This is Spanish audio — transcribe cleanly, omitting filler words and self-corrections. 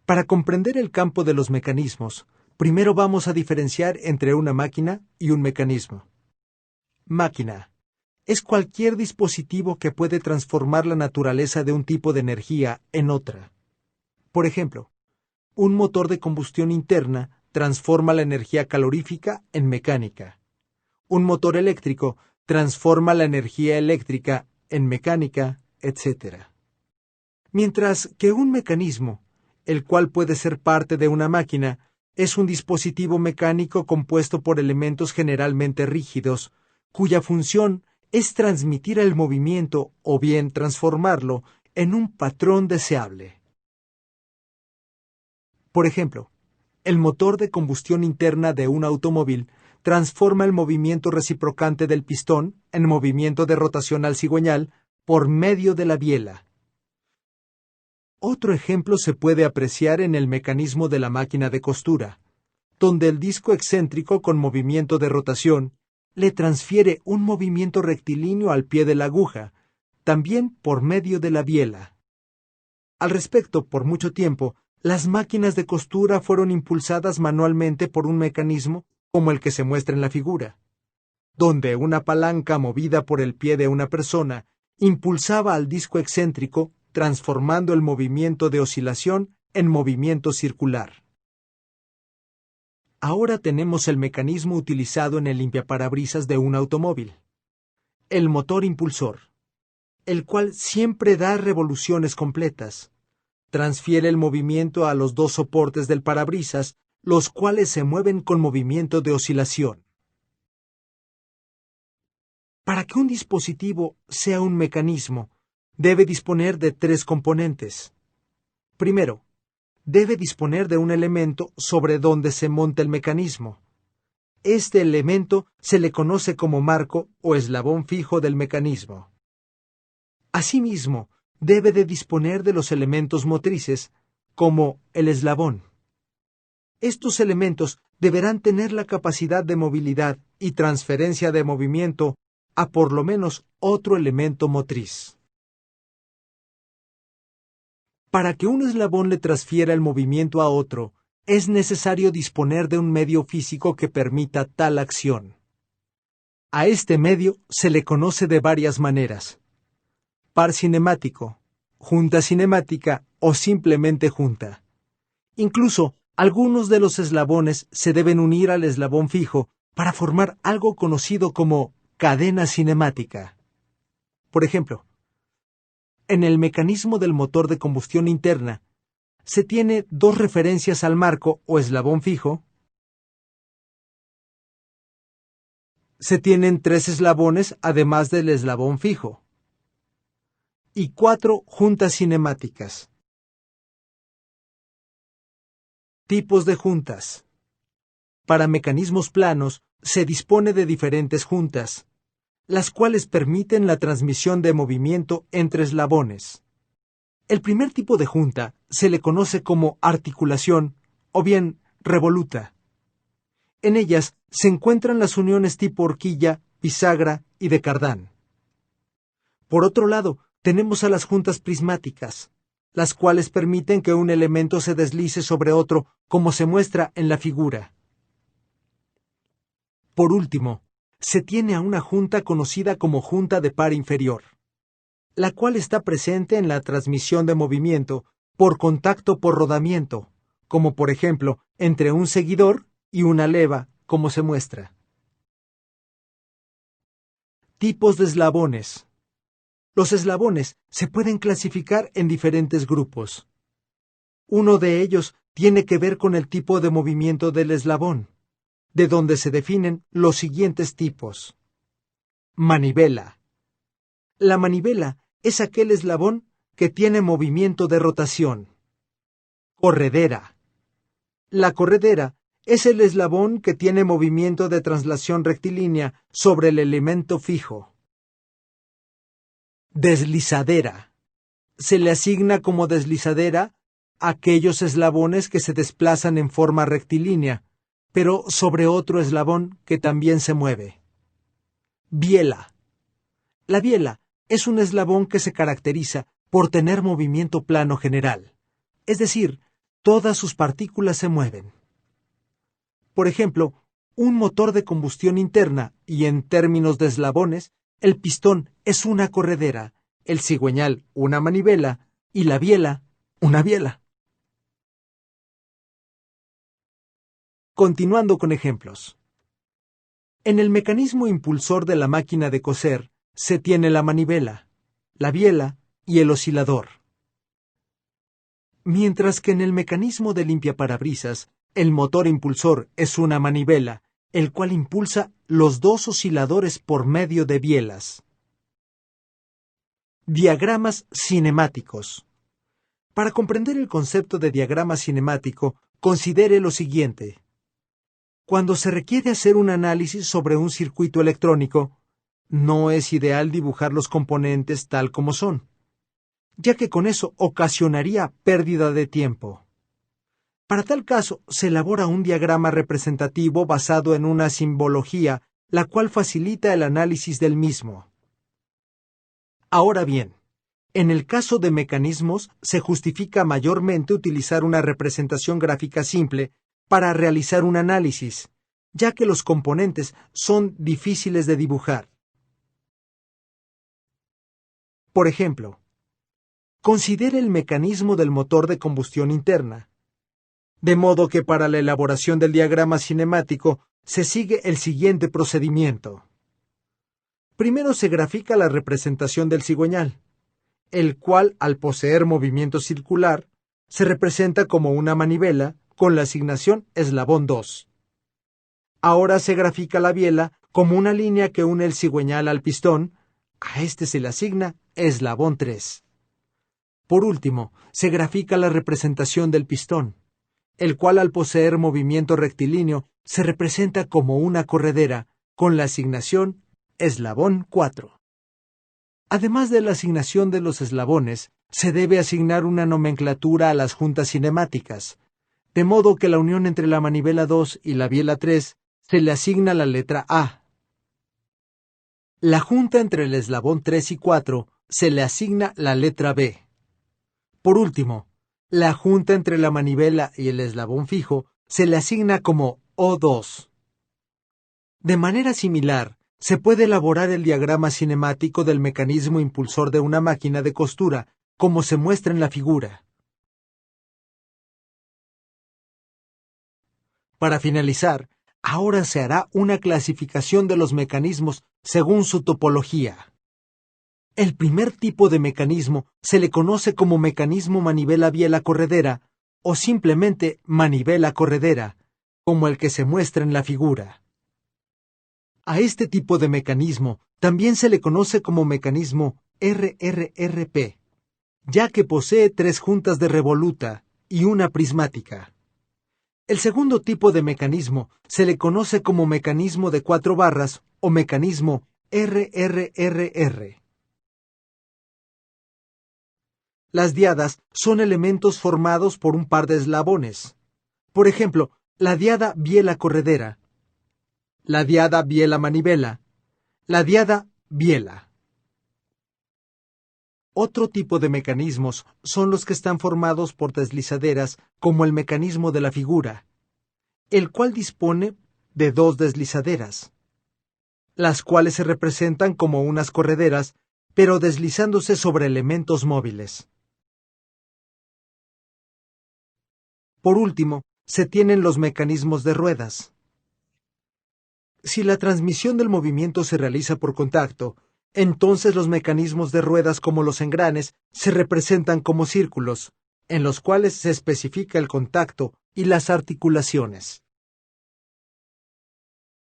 Para comprender el campo de los mecanismos, primero vamos a diferenciar entre una máquina y un mecanismo. Máquina es cualquier dispositivo que puede transformar la naturaleza de un tipo de energía en otra. Por ejemplo, un motor de combustión interna transforma la energía calorífica en mecánica. Un motor eléctrico transforma la energía eléctrica en mecánica, etc. Mientras que un mecanismo, el cual puede ser parte de una máquina, es un dispositivo mecánico compuesto por elementos generalmente rígidos, cuya función es transmitir el movimiento o bien transformarlo en un patrón deseable. Por ejemplo, el motor de combustión interna de un automóvil transforma el movimiento reciprocante del pistón en movimiento de rotación al cigüeñal por medio de la biela. Otro ejemplo se puede apreciar en el mecanismo de la máquina de costura, donde el disco excéntrico con movimiento de rotación le transfiere un movimiento rectilíneo al pie de la aguja, también por medio de la biela. Al respecto, por mucho tiempo, las máquinas de costura fueron impulsadas manualmente por un mecanismo como el que se muestra en la figura, donde una palanca movida por el pie de una persona impulsaba al disco excéntrico, transformando el movimiento de oscilación en movimiento circular. Ahora tenemos el mecanismo utilizado en el limpiaparabrisas de un automóvil, el motor impulsor, el cual siempre da revoluciones completas. Transfiere el movimiento a los dos soportes del parabrisas, los cuales se mueven con movimiento de oscilación. Para que un dispositivo sea un mecanismo, debe disponer de tres componentes. Primero, debe disponer de un elemento sobre donde se monta el mecanismo. Este elemento se le conoce como marco o eslabón fijo del mecanismo. Asimismo, debe de disponer de los elementos motrices, como el eslabón. Estos elementos deberán tener la capacidad de movilidad y transferencia de movimiento a por lo menos otro elemento motriz. Para que un eslabón le transfiera el movimiento a otro, es necesario disponer de un medio físico que permita tal acción. A este medio se le conoce de varias maneras: par cinemático, junta cinemática o simplemente junta. Incluso, algunos de los eslabones se deben unir al eslabón fijo para formar algo conocido como cadena cinemática. Por ejemplo, en el mecanismo del motor de combustión interna, se tiene dos referencias al marco o eslabón fijo. Se tienen tres eslabones además del eslabón fijo. Y 4 juntas cinemáticas. Tipos de juntas. Para mecanismos planos, se dispone de diferentes juntas, las cuales permiten la transmisión de movimiento entre eslabones. El primer tipo de junta se le conoce como articulación o bien revoluta. En ellas se encuentran las uniones tipo horquilla, bisagra y de cardán. Por otro lado, tenemos a las juntas prismáticas, las cuales permiten que un elemento se deslice sobre otro, como se muestra en la figura. Por último, se tiene a una junta conocida como junta de par inferior, la cual está presente en la transmisión de movimiento por contacto por rodamiento, como por ejemplo entre un seguidor y una leva, como se muestra. Tipos de eslabones. Los eslabones se pueden clasificar en diferentes grupos. Uno de ellos tiene que ver con el tipo de movimiento del eslabón, de donde se definen los siguientes tipos. Manivela. La manivela es aquel eslabón que tiene movimiento de rotación. Corredera. La corredera es el eslabón que tiene movimiento de traslación rectilínea sobre el elemento fijo. Deslizadera. Se le asigna como deslizadera a aquellos eslabones que se desplazan en forma rectilínea, pero sobre otro eslabón que también se mueve. Biela. La biela es un eslabón que se caracteriza por tener movimiento plano general, es decir, todas sus partículas se mueven. Por ejemplo, un motor de combustión interna y en términos de eslabones, el pistón es una corredera, el cigüeñal una manivela y la biela una biela. Continuando con ejemplos. En el mecanismo impulsor de la máquina de coser se tiene la manivela, la biela y el oscilador. Mientras que en el mecanismo de limpiaparabrisas, el motor impulsor es una manivela, el cual impulsa los dos osciladores por medio de bielas. Diagramas cinemáticos. Para comprender el concepto de diagrama cinemático, considere lo siguiente. Cuando se requiere hacer un análisis sobre un circuito electrónico, no es ideal dibujar los componentes tal como son, ya que con eso ocasionaría pérdida de tiempo. Para tal caso, se elabora un diagrama representativo basado en una simbología, la cual facilita el análisis del mismo. Ahora bien, en el caso de mecanismos, se justifica mayormente utilizar una representación gráfica simple para realizar un análisis, ya que los componentes son difíciles de dibujar. Por ejemplo, considere el mecanismo del motor de combustión interna, de modo que para la elaboración del diagrama cinemático se sigue el siguiente procedimiento. Primero se grafica la representación del cigüeñal, el cual, al poseer movimiento circular, se representa como una manivela con la asignación eslabón 2. Ahora se grafica la biela como una línea que une el cigüeñal al pistón, a este se le asigna eslabón 3. Por último, se grafica la representación del pistón, el cual al poseer movimiento rectilíneo se representa como una corredera con la asignación eslabón 4. Además de la asignación de los eslabones, se debe asignar una nomenclatura a las juntas cinemáticas, de modo que la unión entre la manivela 2 y la biela 3 se le asigna la letra A. La junta entre el eslabón 3 y 4 se le asigna la letra B. Por último, la junta entre la manivela y el eslabón fijo se le asigna como O2. De manera similar, se puede elaborar el diagrama cinemático del mecanismo impulsor de una máquina de costura, como se muestra en la figura. Para finalizar, ahora se hará una clasificación de los mecanismos según su topología. El primer tipo de mecanismo se le conoce como mecanismo manivela-biela corredera o simplemente manivela corredera, como el que se muestra en la figura. A este tipo de mecanismo también se le conoce como mecanismo RRRP, ya que posee 3 juntas de revoluta y una prismática. El segundo tipo de mecanismo se le conoce como mecanismo de 4 barras o mecanismo RRRR. Las diadas son elementos formados por un par de eslabones. Por ejemplo, la diada biela corredera, la diada biela manivela, la diada biela. Otro tipo de mecanismos son los que están formados por deslizaderas, como el mecanismo de la figura, el cual dispone de 2 deslizaderas, las cuales se representan como unas correderas, pero deslizándose sobre elementos móviles. Por último, se tienen los mecanismos de ruedas. Si la transmisión del movimiento se realiza por contacto, entonces los mecanismos de ruedas como los engranes se representan como círculos, en los cuales se especifica el contacto y las articulaciones.